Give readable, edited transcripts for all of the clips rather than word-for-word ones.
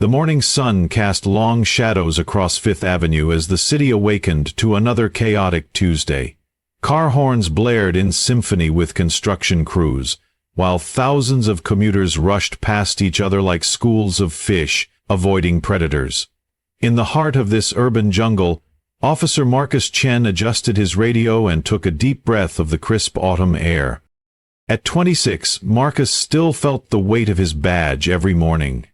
The morning sun cast long shadows across Fifth Avenue as the city awakened to another chaotic Tuesday. Car horns blared in symphony with construction crews, while thousands of commuters rushed past each other like schools of fish, avoiding predators. In the heart of this urban jungle, Officer Marcus Chen adjusted his radio and took a deep breath of the crisp autumn air. At 26, Marcus still felt the weight of his badge every morning.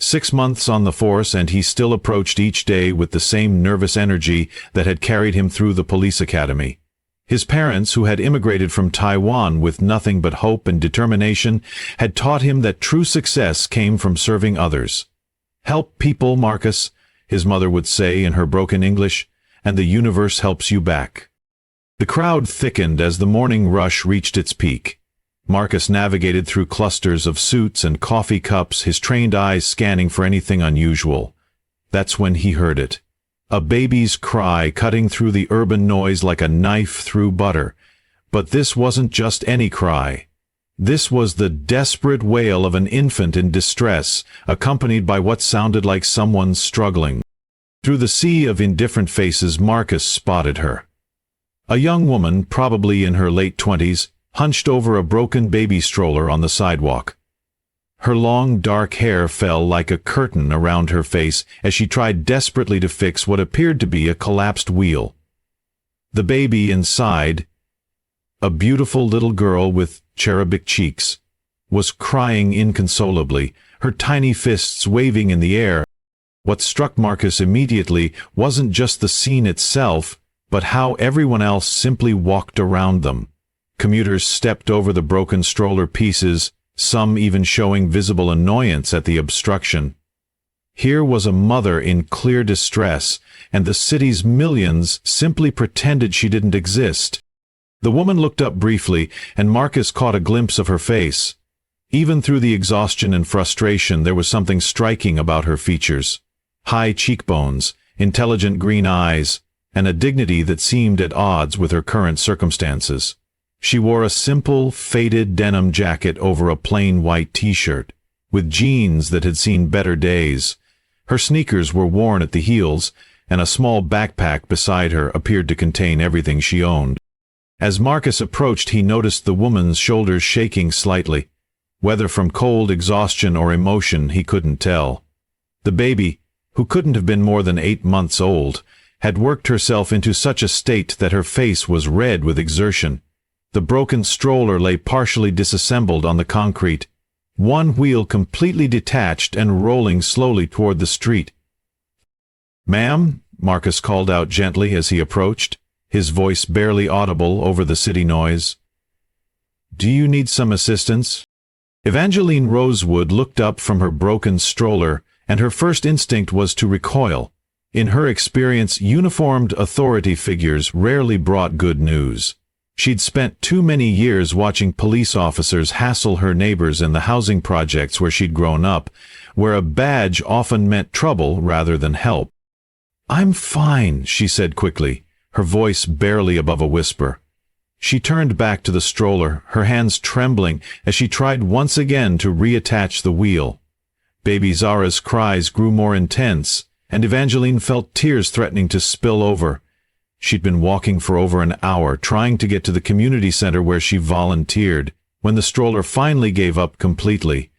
6 months on the force, and he still approached each day with the same nervous energy that had carried him through the police academy. His parents, who had immigrated from Taiwan with nothing but hope and determination, had taught him that true success came from serving others. "Help people, Marcus," his mother would say in her broken English, "and the universe helps you back." The crowd thickened as the morning rush reached its peak. Marcus navigated through clusters of suits and coffee cups, his trained eyes scanning for anything unusual. That's when he heard it. A baby's cry cutting through the urban noise like a knife through butter. But this wasn't just any cry. This was the desperate wail of an infant in distress, accompanied by what sounded like someone struggling. Through the sea of indifferent faces, Marcus spotted her. A young woman, probably in her late 20s, hunched over a broken baby stroller on the sidewalk. Her long, dark hair fell like a curtain around her face as she tried desperately to fix what appeared to be a collapsed wheel. The baby inside, a beautiful little girl with cherubic cheeks, was crying inconsolably, her tiny fists waving in the air. What struck Marcus immediately wasn't just the scene itself, but how everyone else simply walked around them. Commuters stepped over the broken stroller pieces, some even showing visible annoyance at the obstruction. Here was a mother in clear distress, and the city's millions simply pretended she didn't exist. The woman looked up briefly, and Marcus caught a glimpse of her face. Even through the exhaustion and frustration, there was something striking about her features. High cheekbones, intelligent green eyes, and a dignity that seemed at odds with her current circumstances. She wore a simple, faded denim jacket over a plain white t-shirt, with jeans that had seen better days. Her sneakers were worn at the heels, and a small backpack beside her appeared to contain everything she owned. As Marcus approached, he noticed the woman's shoulders shaking slightly. Whether from cold exhaustion or emotion, he couldn't tell. The baby, who couldn't have been more than 8 months old, had worked herself into such a state that her face was red with exertion. The broken stroller lay partially disassembled on the concrete, one wheel completely detached and rolling slowly toward the street. "Ma'am," Marcus called out gently as he approached, his voice barely audible over the city noise. "Do you need some assistance?" Evangeline Rosewood looked up from her broken stroller, and her first instinct was to recoil. In her experience, uniformed authority figures rarely brought good news. She'd spent too many years watching police officers hassle her neighbors in the housing projects where she'd grown up, where a badge often meant trouble rather than help. "I'm fine," she said quickly, her voice barely above a whisper. She turned back to the stroller, her hands trembling as she tried once again to reattach the wheel. Baby Zara's cries grew more intense, and Evangeline felt tears threatening to spill over. She'd been walking for over an hour, trying to get to the community center where she volunteered, when the stroller finally gave up completely.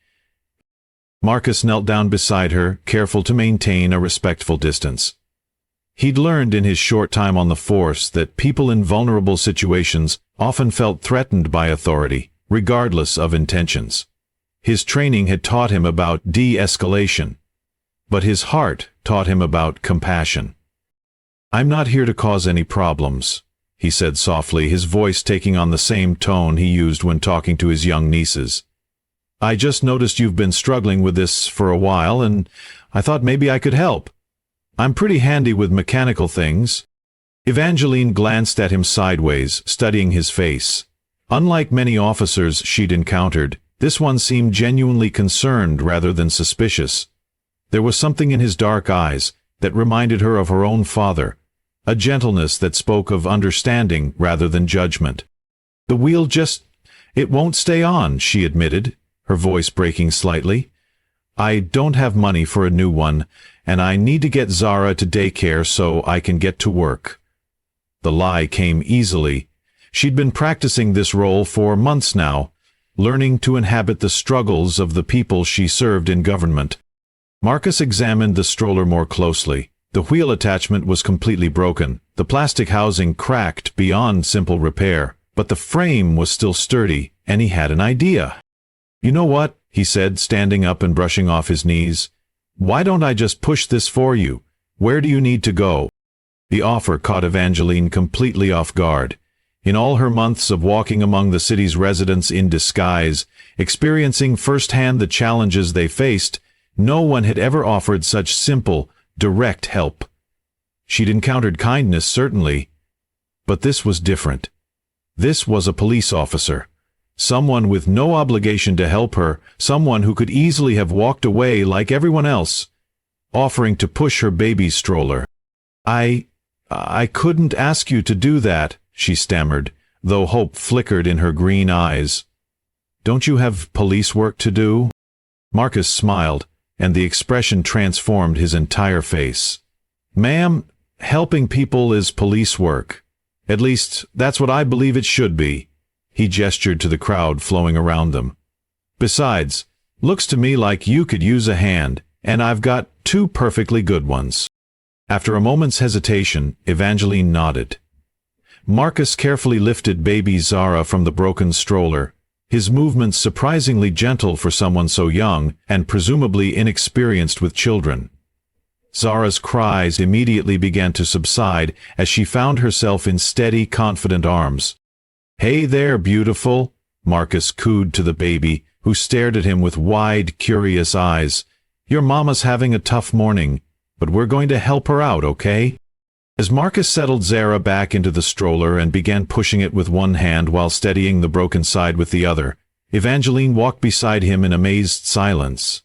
Marcus knelt down beside her, careful to maintain a respectful distance. He'd learned in his short time on the force that people in vulnerable situations often felt threatened by authority, regardless of intentions. His training had taught him about de-escalation, but his heart taught him about compassion. "I'm not here to cause any problems," he said softly, his voice taking on the same tone he used when talking to his young nieces. "I just noticed you've been struggling with this for a while, and I thought maybe I could help. I'm pretty handy with mechanical things." Evangeline glanced at him sideways, studying his face. Unlike many officers she'd encountered, this one seemed genuinely concerned rather than suspicious. There was something in his dark eyes that reminded her of her own father, a gentleness that spoke of understanding rather than judgment. "The wheel it won't stay on," she admitted, her voice breaking slightly. I don't have money for a new one, and I need to get Zara to daycare so I can get to work." The lie came easily. She'd been practicing this role for months now, learning to inhabit the struggles of the people she served in government. Marcus examined the stroller more closely. The wheel attachment was completely broken. The plastic housing cracked beyond simple repair, but the frame was still sturdy, and he had an idea. "You know what?" he said, standing up and brushing off his knees. "Why don't I just push this for you? Where do you need to go?" The offer caught Evangeline completely off guard. In all her months of walking among the city's residents in disguise, experiencing firsthand the challenges they faced, no one had ever offered such simple, direct help. She'd encountered kindness, certainly, but this was different. This was a police officer. Someone with no obligation to help her, someone who could easily have walked away like everyone else, offering to push her baby's stroller. I couldn't ask you to do that," she stammered, though hope flickered in her green eyes. "Don't you have police work to do?" Marcus smiled, and the expression transformed his entire face. "Ma'am, helping people is police work. At least, that's what I believe it should be." He gestured to the crowd flowing around them. "Besides, looks to me like you could use a hand, and I've got two perfectly good ones." After a moment's hesitation, Evangeline nodded. Marcus carefully lifted baby Zara from the broken stroller, his movements surprisingly gentle for someone so young and presumably inexperienced with children. Zara's cries immediately began to subside as she found herself in steady, confident arms. "Hey there, beautiful," Marcus cooed to the baby, who stared at him with wide, curious eyes. "Your mama's having a tough morning, but we're going to help her out, okay?" As Marcus settled Zara back into the stroller and began pushing it with one hand while steadying the broken side with the other, Evangeline walked beside him in amazed silence.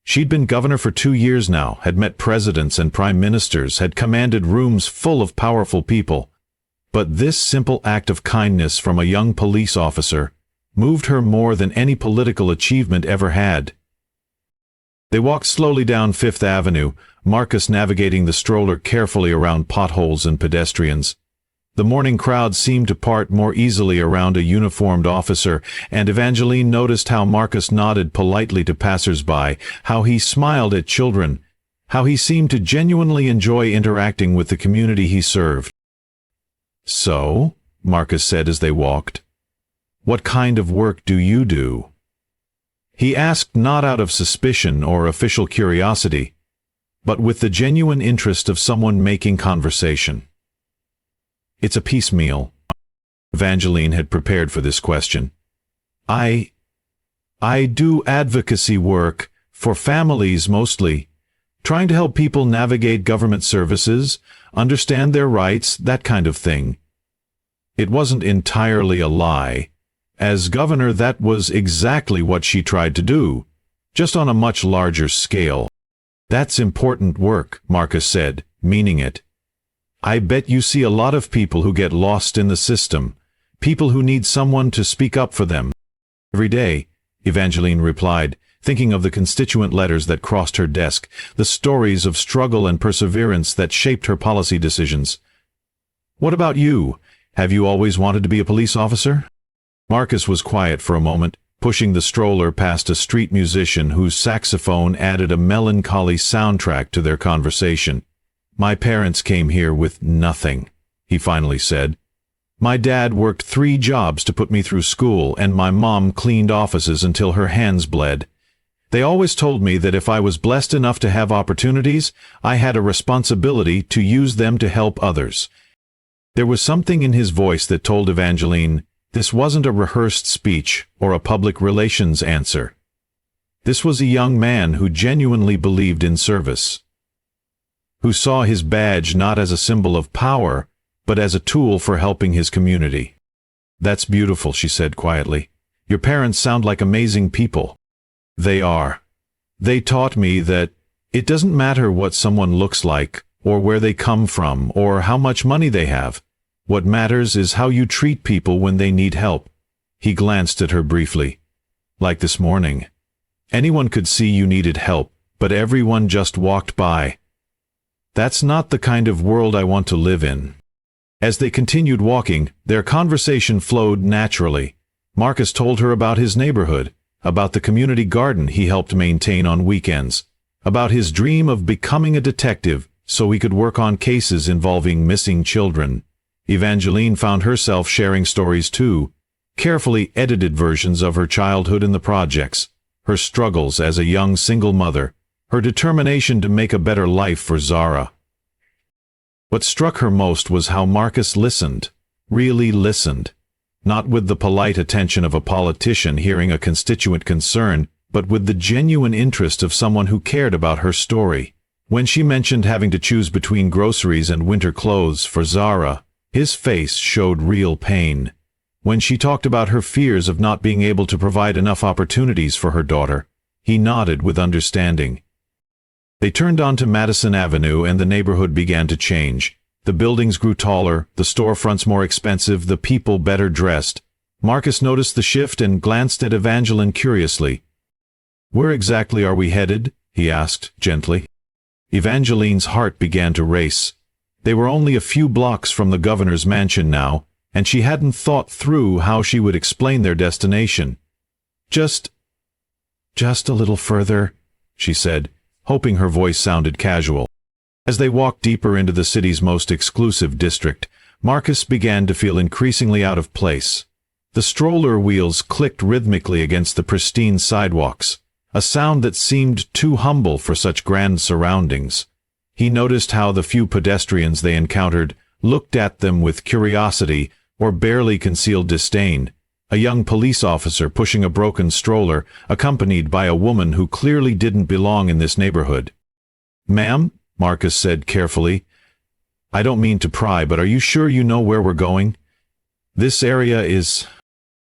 She'd been governor for 2 years now, had met presidents and prime ministers, had commanded rooms full of powerful people. But this simple act of kindness from a young police officer moved her more than any political achievement ever had. They walked slowly down Fifth Avenue, Marcus navigating the stroller carefully around potholes and pedestrians. The morning crowd seemed to part more easily around a uniformed officer, and Evangeline noticed how Marcus nodded politely to passers-by, how he smiled at children, how he seemed to genuinely enjoy interacting with the community he served. "So," Marcus said as they walked, "what kind of work do you do?" He asked not out of suspicion or official curiosity, but with the genuine interest of someone making conversation. "It's a piecemeal." Evangeline had prepared for this question. I do advocacy work, for families mostly, trying to help people navigate government services, understand their rights, that kind of thing." It wasn't entirely a lie. As governor, that was exactly what she tried to do, just on a much larger scale. "That's important work," Marcus said, meaning it. "I bet you see a lot of people who get lost in the system, people who need someone to speak up for them." "Every day," Evangeline replied, thinking of the constituent letters that crossed her desk, the stories of struggle and perseverance that shaped her policy decisions. "What about you? Have you always wanted to be a police officer?" Marcus was quiet for a moment, pushing the stroller past a street musician whose saxophone added a melancholy soundtrack to their conversation. "My parents came here with nothing," he finally said. "My dad worked 3 jobs to put me through school, and my mom cleaned offices until her hands bled. They always told me that if I was blessed enough to have opportunities, I had a responsibility to use them to help others." There was something in his voice that told Evangeline this wasn't a rehearsed speech or a public relations answer. This was a young man who genuinely believed in service, who saw his badge not as a symbol of power, but as a tool for helping his community. "That's beautiful," she said quietly. "Your parents sound like amazing people." "They are. They taught me that it doesn't matter what someone looks like, or where they come from, or how much money they have. What matters is how you treat people when they need help." He glanced at her briefly. "Like this morning. Anyone could see you needed help, but everyone just walked by. That's not the kind of world I want to live in." As they continued walking, their conversation flowed naturally. Marcus told her about his neighborhood, about the community garden he helped maintain on weekends, about his dream of becoming a detective so he could work on cases involving missing children. Evangeline found herself sharing stories too, carefully edited versions of her childhood in the projects, her struggles as a young single mother, her determination to make a better life for Zara. What struck her most was how Marcus listened, really listened, not with the polite attention of a politician hearing a constituent concern, but with the genuine interest of someone who cared about her story. When she mentioned having to choose between groceries and winter clothes for Zara, his face showed real pain. When she talked about her fears of not being able to provide enough opportunities for her daughter, he nodded with understanding. They turned onto Madison Avenue and the neighborhood began to change. The buildings grew taller, the storefronts more expensive, the people better dressed. Marcus noticed the shift and glanced at Evangeline curiously. "Where exactly are we headed?" he asked, gently. Evangeline's heart began to race. They were only a few blocks from the governor's mansion now, and she hadn't thought through how she would explain their destination. Just a little further," she said, hoping her voice sounded casual. As they walked deeper into the city's most exclusive district, Marcus began to feel increasingly out of place. The stroller wheels clicked rhythmically against the pristine sidewalks, a sound that seemed too humble for such grand surroundings. He noticed how the few pedestrians they encountered looked at them with curiosity or barely concealed disdain. A young police officer pushing a broken stroller, accompanied by a woman who clearly didn't belong in this neighborhood. "Ma'am," Marcus said carefully, "I don't mean to pry, but are you sure you know where we're going? This area is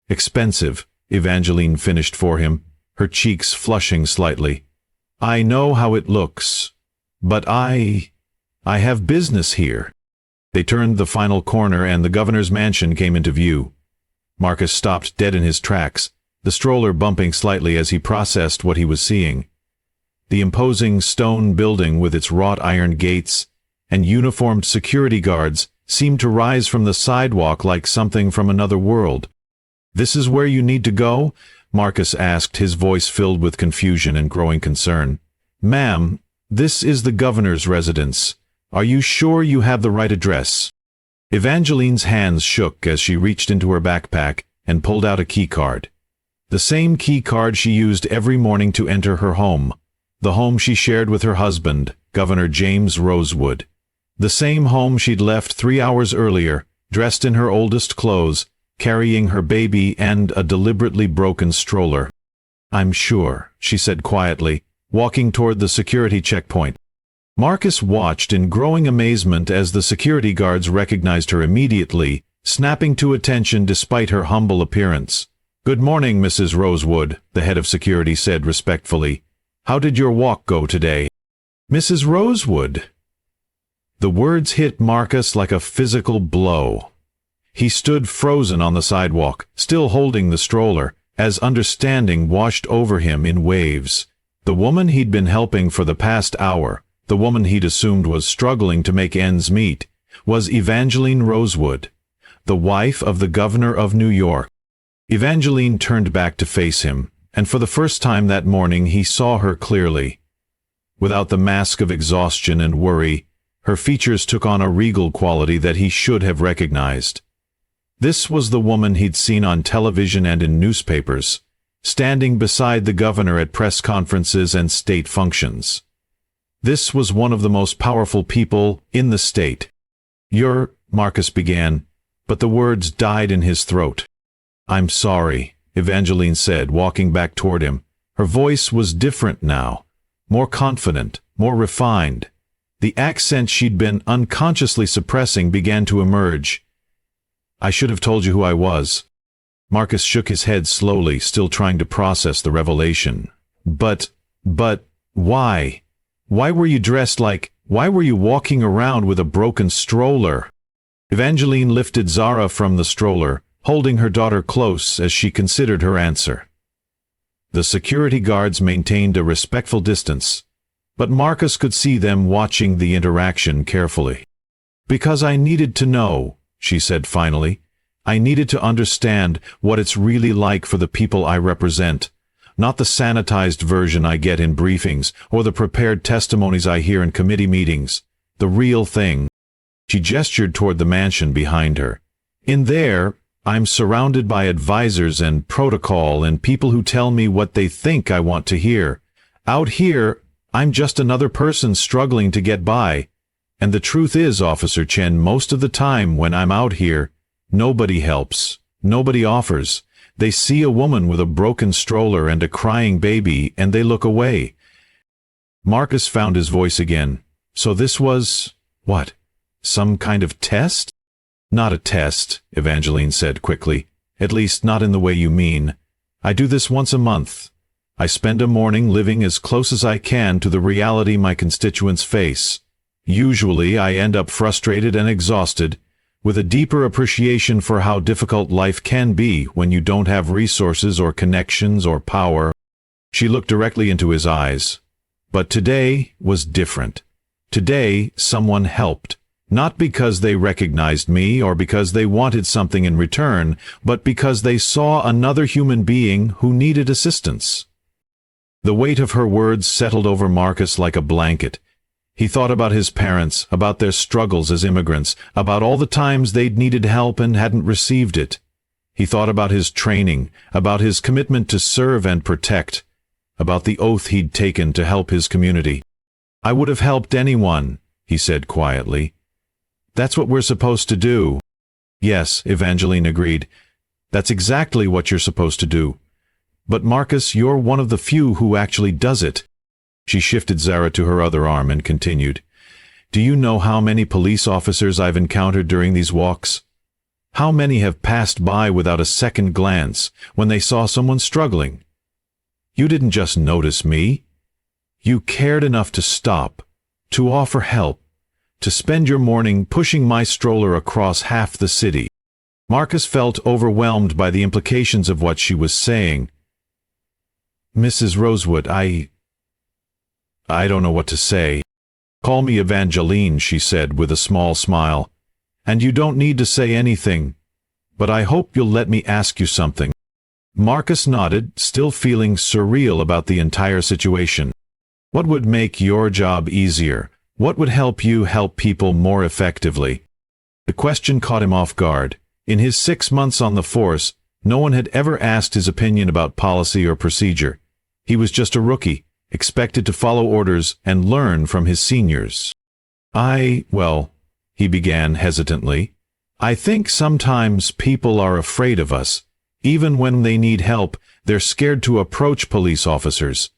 expensive," Evangeline finished for him, her cheeks flushing slightly. "I know how it looks, but I have business here." They turned the final corner and the governor's mansion came into view. Marcus stopped dead in his tracks, the stroller bumping slightly as he processed what he was seeing. The imposing stone building with its wrought iron gates and uniformed security guards seemed to rise from the sidewalk like something from another world. "This is where you need to go?" Marcus asked, his voice filled with confusion and growing concern. "Ma'am, this is the governor's residence. Are you sure you have the right address?" Evangeline's hands shook as she reached into her backpack and pulled out a key card. The same key card she used every morning to enter her home, the home she shared with her husband, Governor James Rosewood. The same home she'd left 3 hours earlier, dressed in her oldest clothes, carrying her baby and a deliberately broken stroller. "I'm sure," she said quietly, walking toward the security checkpoint. Marcus watched in growing amazement as the security guards recognized her immediately, snapping to attention despite her humble appearance. "Good morning, Mrs. Rosewood," the head of security said respectfully. "How did your walk go today?" "Mrs. Rosewood?" The words hit Marcus like a physical blow. He stood frozen on the sidewalk, still holding the stroller, as understanding washed over him in waves. The woman he'd been helping for the past hour, the woman he'd assumed was struggling to make ends meet, was Evangeline Rosewood, the wife of the governor of New York. Evangeline turned back to face him, and for the first time that morning he saw her clearly. Without the mask of exhaustion and worry, her features took on a regal quality that he should have recognized. This was the woman he'd seen on television and in newspapers, standing beside the governor at press conferences and state functions. This was one of the most powerful people in the state. "You're," Marcus began, but the words died in his throat. "I'm sorry," Evangeline said, walking back toward him. Her voice was different now, more confident, more refined. The accent she'd been unconsciously suppressing began to emerge. "I should have told you who I was." Marcus shook his head slowly, still trying to process the revelation. But, why? Why were you dressed like, why were you walking around with a broken stroller?" Evangeline lifted Zara from the stroller, holding her daughter close as she considered her answer. The security guards maintained a respectful distance, but Marcus could see them watching the interaction carefully. "Because I needed to know," she said finally. "I needed to understand what it's really like for the people I represent, not the sanitized version I get in briefings or the prepared testimonies I hear in committee meetings. The real thing." She gestured toward the mansion behind her. "In there, I'm surrounded by advisors and protocol and people who tell me what they think I want to hear. Out here, I'm just another person struggling to get by. And the truth is, Officer Chen, most of the time when I'm out here, nobody helps. Nobody offers. They see a woman with a broken stroller and a crying baby, and they look away." Marcus found his voice again. "So this was, what, some kind of test?" "Not a test," Evangeline said quickly. "At least not in the way you mean. I do this once a month. I spend a morning living as close as I can to the reality my constituents face. Usually I end up frustrated and exhausted, with a deeper appreciation for how difficult life can be when you don't have resources or connections or power." She looked directly into his eyes. "But today was different. Today someone helped. Not because they recognized me or because they wanted something in return, but because they saw another human being who needed assistance." The weight of her words settled over Marcus like a blanket. He thought about his parents, about their struggles as immigrants, about all the times they'd needed help and hadn't received it. He thought about his training, about his commitment to serve and protect, about the oath he'd taken to help his community. "I would have helped anyone," he said quietly. "That's what we're supposed to do." "Yes," Evangeline agreed. "That's exactly what you're supposed to do. But Marcus, you're one of the few who actually does it." She shifted Zara to her other arm and continued. "Do you know how many police officers I've encountered during these walks? How many have passed by without a second glance when they saw someone struggling? You didn't just notice me. You cared enough to stop, to offer help, to spend your morning pushing my stroller across half the city." Marcus felt overwhelmed by the implications of what she was saying. "Mrs. Rosewood, I don't know what to say." "Call me Evangeline," she said with a small smile. "And you don't need to say anything. But I hope you'll let me ask you something." Marcus nodded, still feeling surreal about the entire situation. "What would make your job easier? What would help you help people more effectively?" The question caught him off guard. In his 6 months on the force, no one had ever asked his opinion about policy or procedure. He was just a rookie, expected to follow orders and learn from his seniors. Well, he began hesitantly, "I think sometimes people are afraid of us. Even when they need help, they're scared to approach police officers.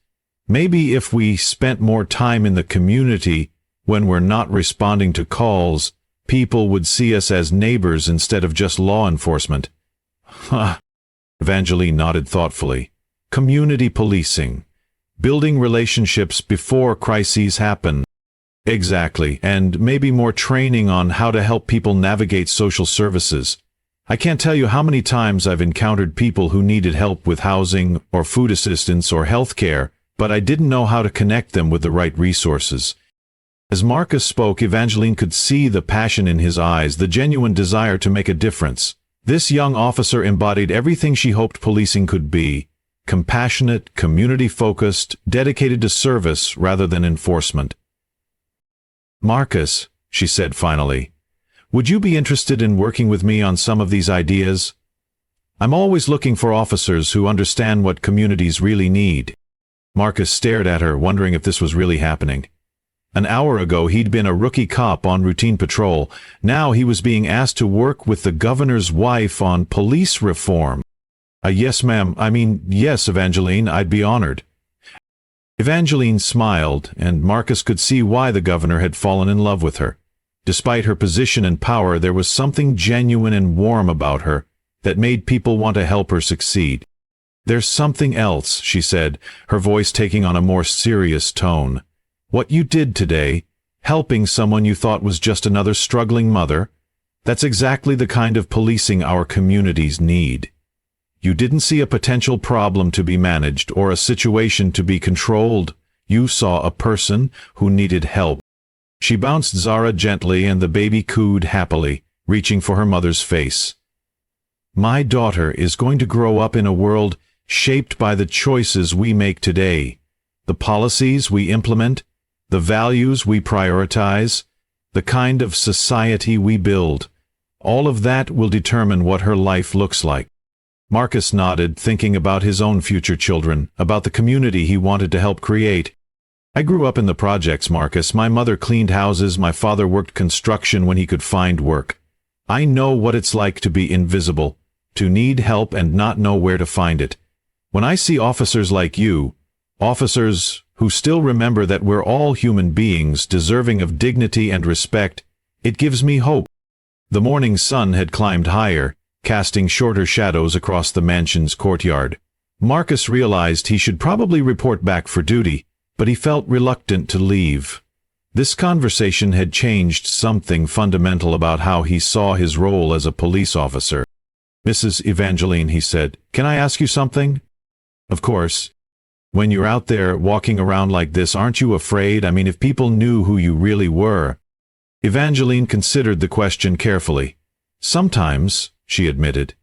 Maybe if we spent more time in the community when we're not responding to calls, people would see us as neighbors instead of just law enforcement." "Huh." Evangeline nodded thoughtfully. "Community policing. Building relationships before crises happen." "Exactly, and maybe more training on how to help people navigate social services. I can't tell you how many times I've encountered people who needed help with housing or food assistance or health care, but I didn't know how to connect them with the right resources." As Marcus spoke, Evangeline could see the passion in his eyes, the genuine desire to make a difference. This young officer embodied everything she hoped policing could be: compassionate, community-focused, dedicated to service rather than enforcement. "Marcus," she said finally, "would you be interested in working with me on some of these ideas? I'm always looking for officers who understand what communities really need." Marcus stared at her, wondering if this was really happening. An hour ago he'd been a rookie cop on routine patrol. Now he was being asked to work with the governor's wife on police reform. "Yes, ma'am. Yes, Evangeline, I'd be honored." Evangeline smiled, and Marcus could see why the governor had fallen in love with her. Despite her position and power, there was something genuine and warm about her that made people want to help her succeed. "There's something else," she said, her voice taking on a more serious tone. "What you did today, helping someone you thought was just another struggling mother, that's exactly the kind of policing our communities need. You didn't see a potential problem to be managed or a situation to be controlled. You saw a person who needed help. She bounced Zara gently and the baby cooed happily, reaching for her mother's face. My daughter is going to grow up in a world shaped by the choices we make today, the policies we implement, the values we prioritize, the kind of society we build. All of that will determine what her life looks like. Marcus nodded, thinking about his own future children, about the community he wanted to help create. I grew up in the projects, Marcus. My mother cleaned houses, my father worked construction when he could find work. I know what it's like to be invisible, to need help and not know where to find it. When I see officers like you, officers who still remember that we're all human beings deserving of dignity and respect, it gives me hope. The morning sun had climbed higher, casting shorter shadows across the mansion's courtyard. Marcus realized he should probably report back for duty, but he felt reluctant to leave. This conversation had changed something fundamental about how he saw his role as a police officer. Mrs. Evangeline, he said, can I ask you something? Of course. When you're out there walking around like this, aren't you afraid? I mean, if people knew who you really were. Evangeline considered the question carefully. Sometimes, she admitted.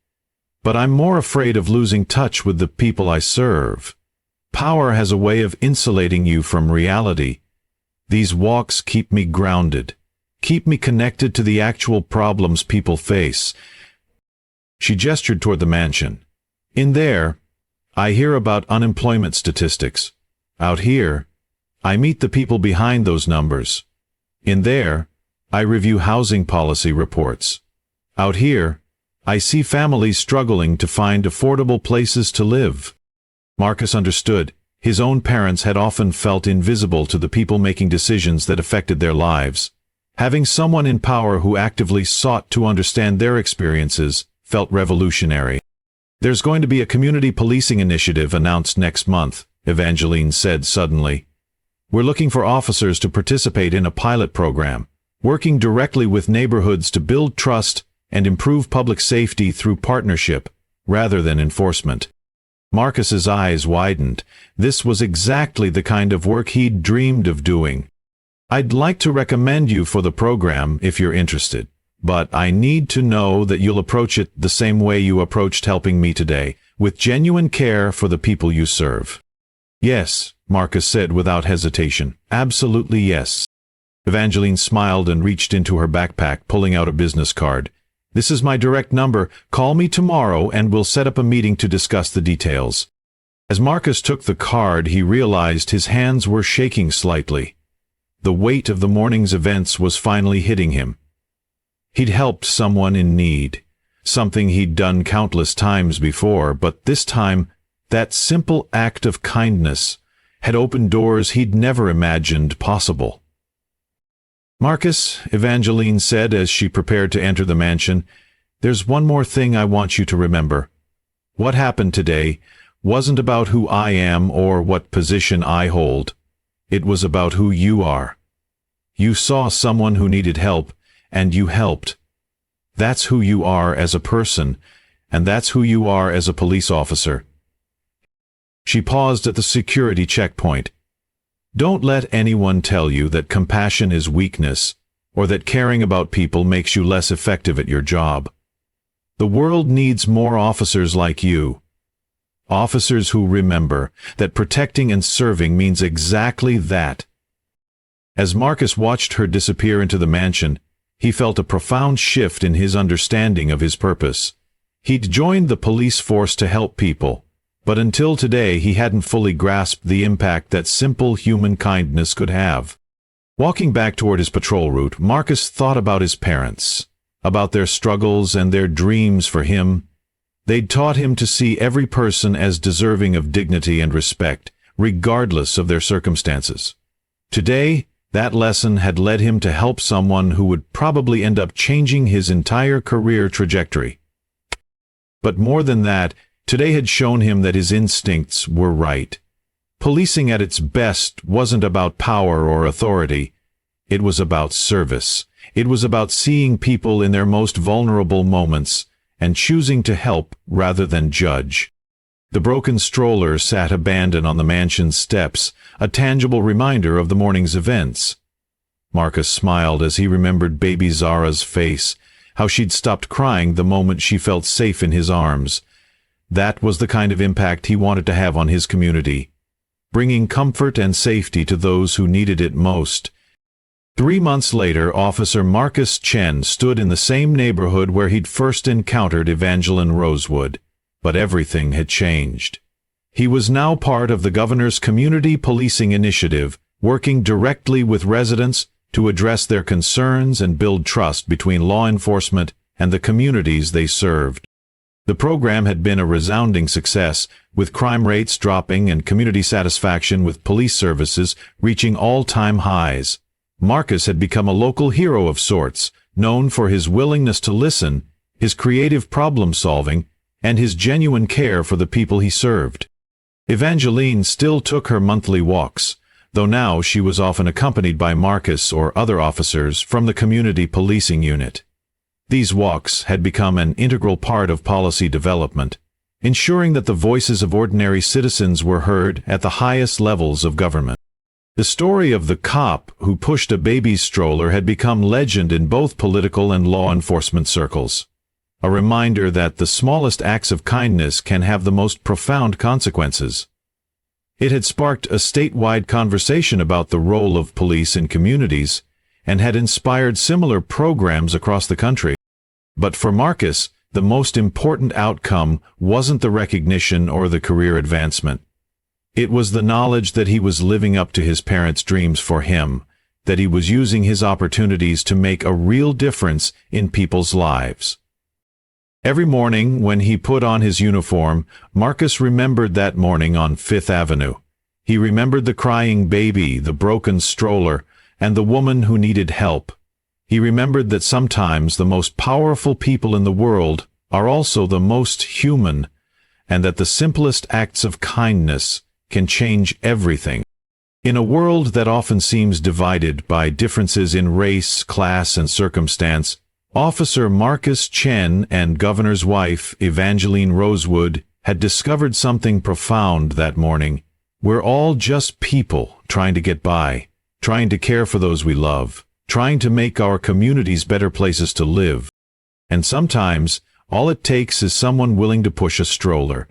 But I'm more afraid of losing touch with the people I serve. Power has a way of insulating you from reality. These walks keep me grounded, keep me connected to the actual problems people face. She gestured toward the mansion. In there, I hear about unemployment statistics. Out here, I meet the people behind those numbers. In there, I review housing policy reports. Out here, I see families struggling to find affordable places to live. Marcus understood. His own parents had often felt invisible to the people making decisions that affected their lives. Having someone in power who actively sought to understand their experiences felt revolutionary. There's going to be a community policing initiative announced next month, Evangeline said suddenly. We're looking for officers to participate in a pilot program, working directly with neighborhoods to build trust and improve public safety through partnership rather than enforcement. Marcus's eyes widened. This was exactly the kind of work he'd dreamed of doing. I'd like to recommend you for the program if you're interested, but I need to know that you'll approach it the same way you approached helping me today, with genuine care for the people you serve. Yes, Marcus said without hesitation. Absolutely yes. Evangeline smiled and reached into her backpack, pulling out a business card. This is my direct number. Call me tomorrow and we'll set up a meeting to discuss the details. As Marcus took the card, he realized his hands were shaking slightly. The weight of the morning's events was finally hitting him. He'd helped someone in need, something he'd done countless times before, but this time, that simple act of kindness had opened doors he'd never imagined possible. Marcus, Evangeline said as she prepared to enter the mansion, there's one more thing I want you to remember. What happened today wasn't about who I am or what position I hold. It was about who you are. You saw someone who needed help, and you helped. That's who you are as a person, and that's who you are as a police officer. She paused at the security checkpoint. Don't let anyone tell you that compassion is weakness, or that caring about people makes you less effective at your job. The world needs more officers like you. Officers who remember that protecting and serving means exactly that. As Marcus watched her disappear into the mansion, he felt a profound shift in his understanding of his purpose. He'd joined the police force to help people, but until today he hadn't fully grasped the impact that simple human kindness could have. Walking back toward his patrol route, Marcus thought about his parents, about their struggles and their dreams for him. They'd taught him to see every person as deserving of dignity and respect, regardless of their circumstances. Today, that lesson had led him to help someone who would probably end up changing his entire career trajectory. But more than that, today had shown him that his instincts were right. Policing at its best wasn't about power or authority. It was about service. It was about seeing people in their most vulnerable moments and choosing to help rather than judge. The broken stroller sat abandoned on the mansion's steps, a tangible reminder of the morning's events. Marcus smiled as he remembered baby Zara's face, how she'd stopped crying the moment she felt safe in his arms. That was the kind of impact he wanted to have on his community, bringing comfort and safety to those who needed it most. 3 months later, Officer Marcus Chen stood in the same neighborhood where he'd first encountered Evangeline Rosewood. But everything had changed. He was now part of the governor's community policing initiative, working directly with residents to address their concerns and build trust between law enforcement and the communities they served. The program had been a resounding success, with crime rates dropping and community satisfaction with police services reaching all-time highs. Marcus had become a local hero of sorts, known for his willingness to listen, his creative problem-solving, and his genuine care for the people he served. Evangeline still took her monthly walks, though now she was often accompanied by Marcus or other officers from the community policing unit. These walks had become an integral part of policy development, ensuring that the voices of ordinary citizens were heard at the highest levels of government. The story of the cop who pushed a baby stroller had become legend in both political and law enforcement circles, a reminder that the smallest acts of kindness can have the most profound consequences. It had sparked a statewide conversation about the role of police in communities, and had inspired similar programs across the country. But for Marcus, the most important outcome wasn't the recognition or the career advancement. It was the knowledge that he was living up to his parents' dreams for him, that he was using his opportunities to make a real difference in people's lives. Every morning when he put on his uniform, Marcus remembered that morning on Fifth Avenue. He remembered the crying baby, the broken stroller, and the woman who needed help. He remembered that sometimes the most powerful people in the world are also the most human, and that the simplest acts of kindness can change everything. In a world that often seems divided by differences in race, class, and circumstance, Officer Marcus Chen and Governor's wife, Evangeline Rosewood, had discovered something profound that morning. We're all just people trying to get by, trying to care for those we love, trying to make our communities better places to live. And sometimes, all it takes is someone willing to push a stroller,